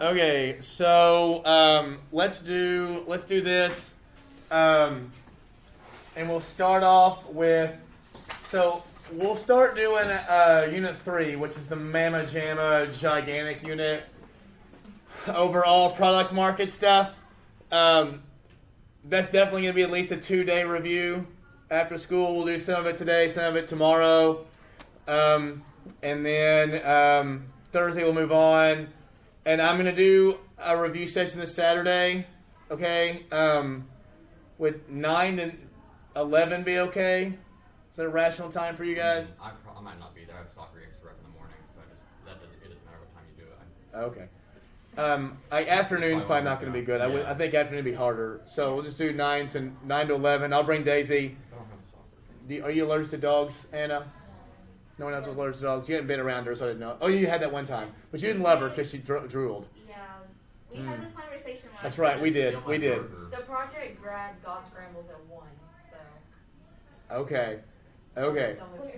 Okay, so let's do this, and we'll start off with. So we'll start doing Unit 3, which is the Mamma Jamma gigantic unit. Overall product market stuff. That's definitely going to be at least a 2-day review. After school, we'll do some of it today, some of it tomorrow, and then Thursday we'll move on. And I'm going to do a review session this Saturday, okay? Would 9 and 11 be okay? Is that a rational time for you guys? I might not be there. I have soccer games to rep in the morning, so it doesn't matter what time you do it. Okay. Afternoon's probably not going to be good. I think afternoon would be harder. So we'll just do 9 to 11. I'll bring Daisy. I don't have soccer. Are you allergic to dogs, Anna? No one else was allergic to dogs. You hadn't been around her, so I didn't know. Oh, you had that one time. But you didn't love her because she drooled. Yeah, we had this conversation last That's right, we year. did. We did. The Project Grad golf scrambles at 1, so. Okay. Don't move to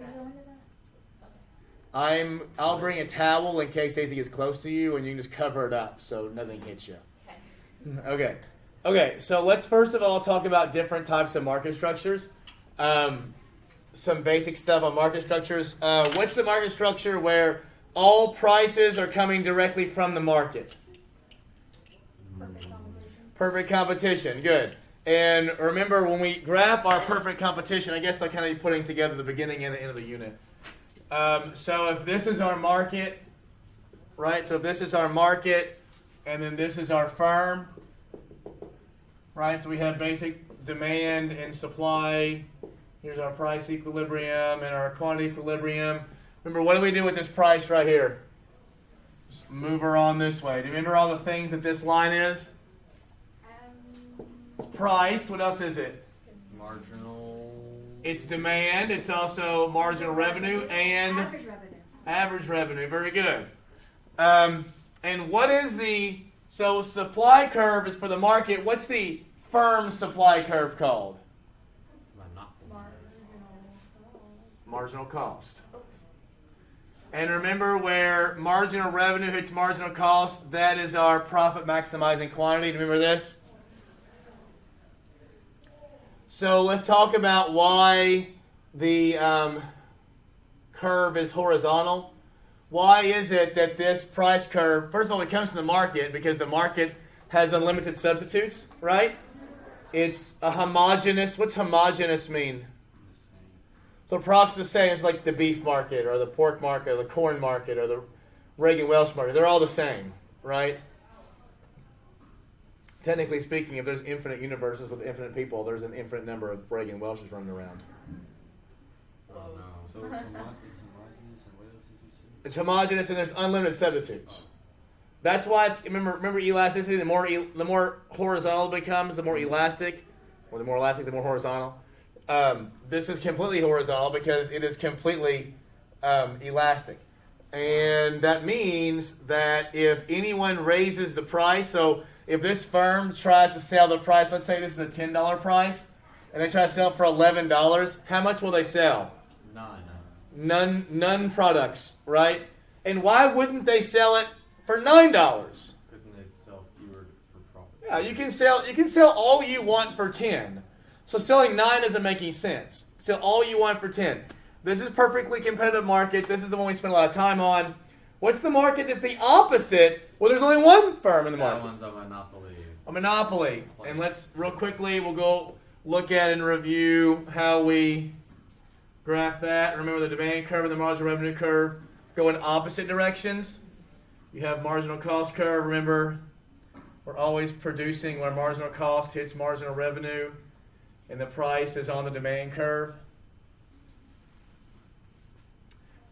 that. I'll bring a towel in case Daisy gets close to you, and you can just cover it up so nothing hits you. Okay. Okay, so let's first of all talk about different types of market structures. Some basic stuff on market structures. What's the market structure where all prices are coming directly from the market? Perfect competition. Good. And remember, when we graph our perfect competition, I guess I kind of be putting together the beginning and the end of the unit. So if this is our market, right? So if this is our market, and then this is our firm, right? So we have basic demand and supply. Here's our price equilibrium and our quantity equilibrium. Remember, what do we do with this price right here? Just move her on this way. Do you remember all the things that this line is? Price. What else is it? Marginal. It's demand. It's also marginal revenue and average revenue. Very good. And what is so supply curve is for the market. What's the firm supply curve called? Marginal cost. And remember, where marginal revenue hits marginal cost, that is our profit maximizing quantity. Remember this? So let's talk about why the curve is horizontal. Why is it that this price curve, first of all, it comes from the market because the market has unlimited substitutes, right? It's a homogeneous. What's homogeneous mean? So products the same. It's like the beef market or the pork market or the corn market or the Reagan Welch market. They're all the same, right? Technically speaking, if there's infinite universes with infinite people, there's an infinite number of Reagan Welches running around. Oh no. So it's homogeneous, and what else did you say? It's homogeneous and there's unlimited substitutes. That's why remember elasticity. The more horizontal it becomes, the more elastic, or the more elastic, the more horizontal. This is completely horizontal because it is completely elastic. And that means that if anyone raises the price, so if this firm tries to sell the price, let's say this is a $10 price, and they try to sell it for $11, how much will they sell? None products, right? And why wouldn't they sell it for $9? Because then they'd sell fewer for profit. Yeah, you can sell all you want for 10. So selling 9 doesn't make any sense. Sell all you want for 10. This is perfectly competitive markets. This is the one we spend a lot of time on. What's the market that's the opposite? Well, there's only one firm in the market. That one's a monopoly. A monopoly. And let's, real quickly, we'll go look at and review how we graph that. Remember, the demand curve and the marginal revenue curve go in opposite directions. You have marginal cost curve. Remember, we're always producing where marginal cost hits marginal revenue, and the price is on the demand curve.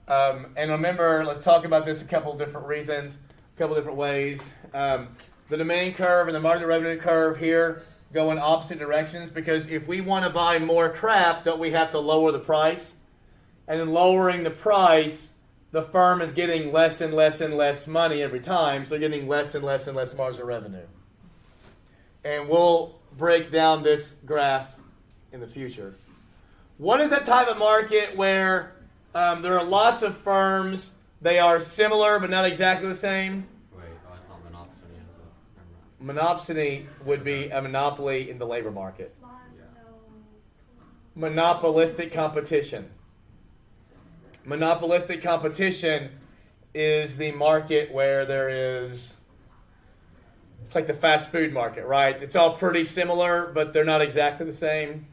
And remember, let's talk about this a couple different reasons, a couple different ways. The demand curve and the marginal revenue curve here go in opposite directions because if we want to buy more crap, don't we have to lower the price? And in lowering the price, the firm is getting less and less and less money every time, so they're getting less and less and less marginal revenue. And we'll break down this graph in the future. What is that type of market where there are lots of firms, they are similar but not exactly the same? Wait, oh, it's not monopsony. monopsony would be a monopoly in the labor market. Yeah. Monopolistic competition. Monopolistic competition is the market where there is, it's like the fast food market, right? It's all pretty similar, but they're not exactly the same.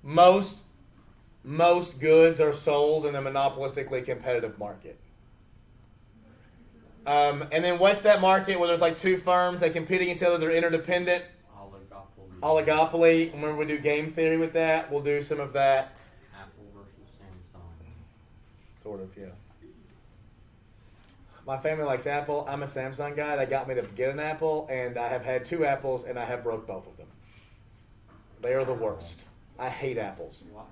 Most goods are sold in a monopolistically competitive market. And then what's that market where there's like two firms, they compete against each other, they're interdependent? Oligopoly. Remember we do game theory with that? We'll do some of that. Apple versus Samsung. Sort of, yeah. My family likes Apple. I'm a Samsung guy. That got me to get an Apple, and I have had 2 apples, and I have broke both of them. They are the worst. I hate apples. Why?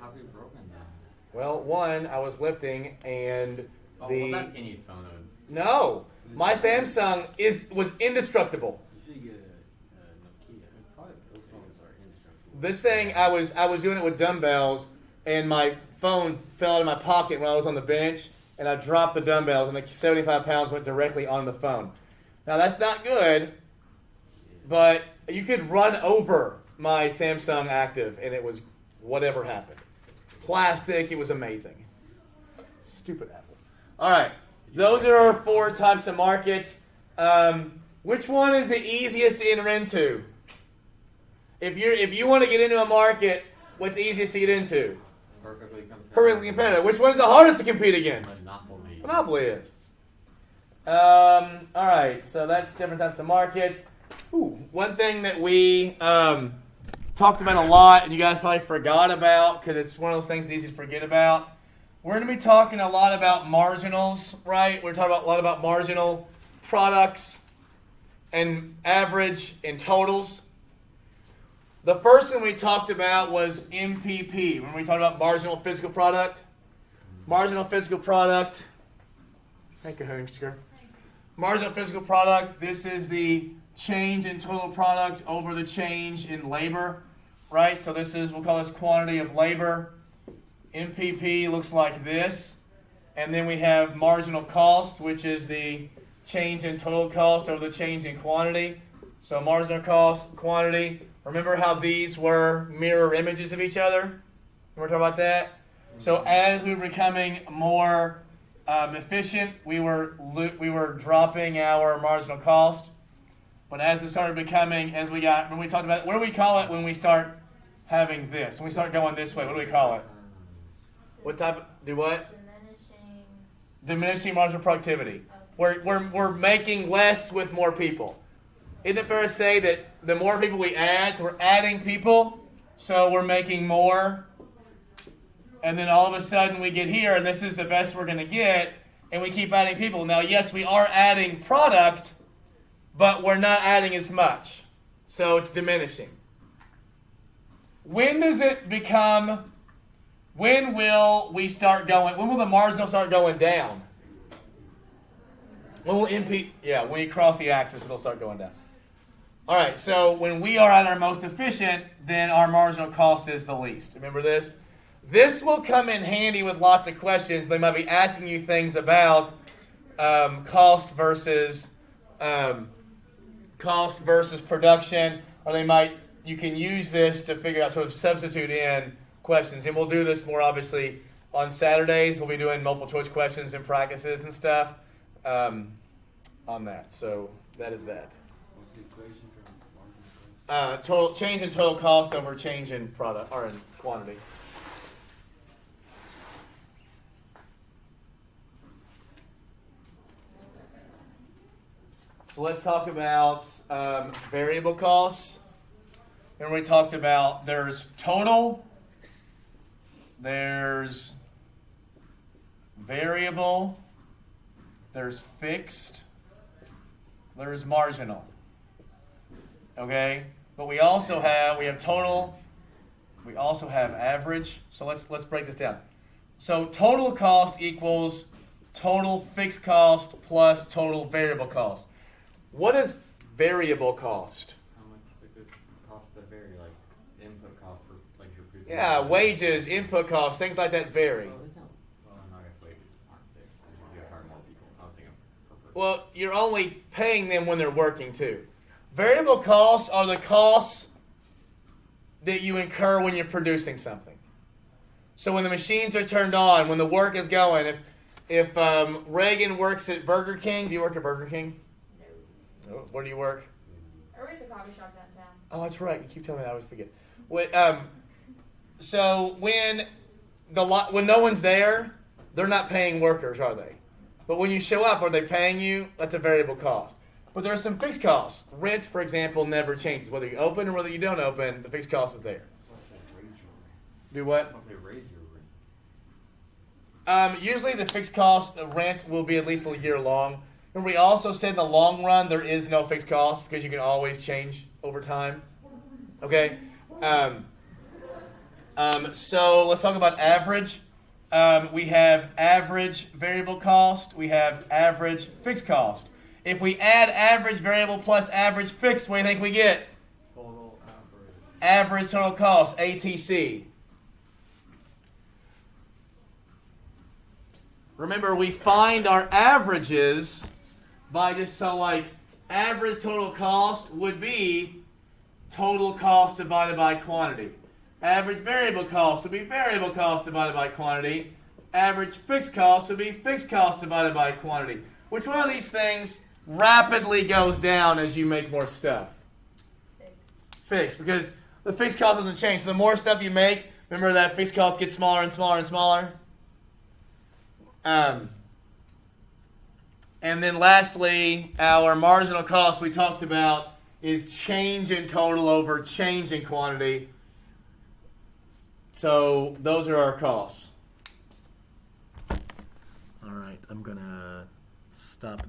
How have you broken that? Well, one, I was lifting, and Oh, the... well, that's any phone. No! My Samsung was indestructible. You should get a Nokia. Probably those phones are indestructible. This thing, I was doing it with dumbbells, and my phone fell out of my pocket when I was on the bench, and I dropped the dumbbells, and the 75 pounds went directly on the phone. Now, that's not good, but you could run over my Samsung Active, and it was whatever happened. Plastic, it was amazing. Stupid Apple. All right, those are our 4 types of markets. Which one is the easiest to enter into? If you want to get into a market, what's easiest to get into? Perfectly competitive. Perfectly competitive. Which one's the hardest to compete against? Monopoly. Monopoly is. All right, so that's different types of markets. Ooh, one thing that we talked about a lot, and you guys probably forgot about because it's one of those things that's easy to forget about. We're going to be talking a lot about marginals, right? We're talking a lot about marginal products and average and totals. The first thing we talked about was MPP, when we talked about marginal physical product. Marginal physical product. Thank you, Hoengster. Marginal physical product, this is the change in total product over the change in labor, right? So this is, we'll call this quantity of labor. MPP looks like this. And then we have marginal cost, which is the change in total cost over the change in quantity. So marginal cost, quantity. Remember how these were mirror images of each other? We're talking about that? So as we were becoming more efficient, we were dropping our marginal cost. But as it started becoming, when we talked about, what do we call it when we start having this? When we start going this way, what do we call it? What type? Do what? Diminishing marginal productivity. We're making less with more people. Isn't it fair to say that the more people we add, so we're adding people, so we're making more, and then all of a sudden we get here, and this is the best we're going to get, and we keep adding people. Now, yes, we are adding product, but we're not adding as much, so it's diminishing. When does it become, when will the marginal start going down? When will when you cross the axis, it'll start going down. All right, so when we are at our most efficient, then our marginal cost is the least. Remember this? This will come in handy with lots of questions. They might be asking you things about cost versus production, or you can use this to figure out, sort of substitute in questions. And we'll do this more obviously on Saturdays. We'll be doing multiple choice questions and practices and stuff on that. So that is that. What's the equation for marginal cost? Total change in total cost over change in product or in quantity. So let's talk about variable costs. And we talked about there's total, there's variable, there's fixed, there's marginal. Okay? But we have total, we also have average. So let's break this down. So total cost equals total fixed cost plus total variable cost. What is variable cost? How much the goods cost that vary, like input costs for like your producing. Yeah, wages, input costs, things like that vary. Well, no, I guess wages aren't fixed. You have to hire more people. I was thinking per person. Well, you're only paying them when they're working too. Variable costs are the costs that you incur when you're producing something. So when the machines are turned on, when the work is going, if Reagan works at Burger King, do you work at Burger King? No. Where do you work? I work at the coffee shop downtown. Oh, that's right. You keep telling me that. I always forget. So when no one's there, they're not paying workers, are they? But when you show up, are they paying you? That's a variable cost. But there are some fixed costs. Rent, for example, never changes. Whether you open or whether you don't open, the fixed cost is there. Do what? What if they raise your rent? Usually the fixed cost of rent will be at least a year long. And we also said in the long run there is no fixed cost because you can always change over time. Okay? So let's talk about average. We have average variable cost. We have average fixed cost. If we add average variable plus average fixed, what do you think we get? Total average. Average total cost, ATC. Remember, we find our averages by average total cost would be total cost divided by quantity. Average variable cost would be variable cost divided by quantity. Average fixed cost would be fixed cost divided by quantity. Which one of these things rapidly goes down as you make more stuff? Fixed, because the fixed cost doesn't change. So the more stuff you make, remember that fixed cost gets smaller and smaller and smaller. And then lastly, our marginal cost we talked about is change in total over change in quantity. So those are our costs. All right, I'm going to stop